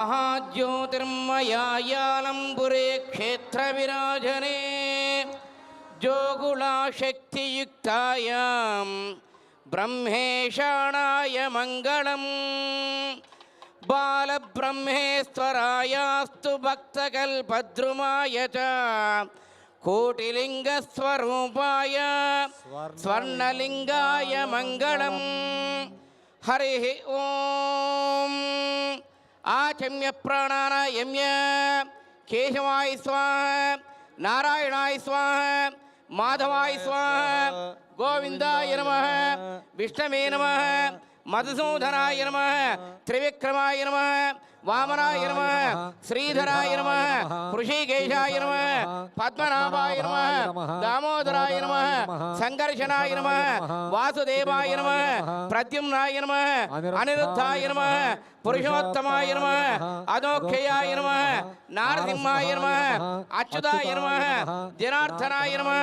महाज्योतिर्मयायालंबुरे क्षेत्रविराजने जोगुलाशक्तियुक्तायां ब्रह्मेशाणाय मङ्गलम् बालब्रह्मेश्वरायास्तु भक्तकल्पद्रुमाय च कोटिलिङ्गस्वरूपाय स्वर्णलिङ्गाय मङ्गलम् हरिः ओम् आचम्य प्राणानायम्य केशवाय स्वाहा नारायणाय स्वाहा माधवाय स्वाहा गोविंदाय नमः विष्णवे नमः मधुसूदनाय नमः त्रिविक्रमाय नमः वामनाय नमः श्रीधराय नमः ऋषिकेशाय नमः पद्मनाभाय नमः दामोदराय नमः संकर्षणाय नमः वासुदेवाय नमः प्रद्युम्नाय नमः अनिरुद्धाय नमः पुरुषोत्तमाय नमः अदोक्षयाय नमः नारसिंहाय नमः अच्युताय नमः जनार्दनाय नमः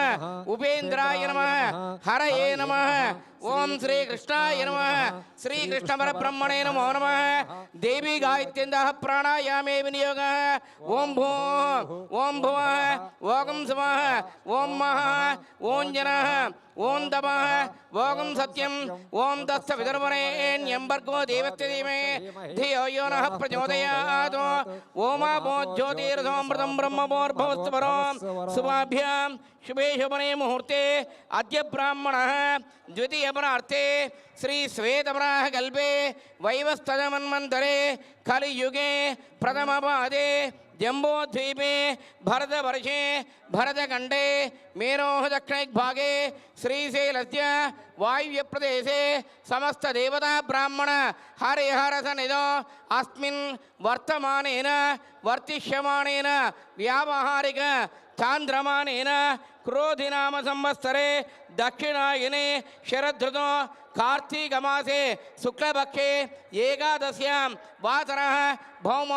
उपेन्द्राय नमः हरये नमः ओम श्री कृष्णाय नमः श्री कृष्ण परब्रह्मणे नमो नमः देवी गायत्र्यन्दः प्राणायामे विनियोगः ओम भू ओम भुवः ओम स्वः ओम महः ओम जनः ओम तपः ओम सत्यम ओम तस्य विदर्भरेण्यंबर्गो देवस्य धीमहि धियो यो नः प्रचोदयात् ओमापो ज्योतिरसोऽमृतं ब्रह्मभूर्भुवः परं शुभाभ्यां शुभे शुभने मुहूर्ते अद्य ब्राह्मणः द्वितीयपरार्थे श्री श्वेतवराह कल्पे वैवस्वतमन्वन्तरे कलियुगे प्रथमपादे जम्बोद्वीपे भरतवर्षे भरतखण्डे मेरोः दक्षिणभागे श्रीशैलस्य वायव्यप्रदेशे समस्तदेवता ब्राह्मण हरिहरसनिधौ अस्मिन् वर्तमानेन वर्तिष्यमानेन व्यावहारिक चान्द्रमानेन क्रोधिनाम संवत्सरे दक्षिणायने शरदृतौ कार्तीकमासे शुक्लपक्षे एकादश्यां वासरः भौम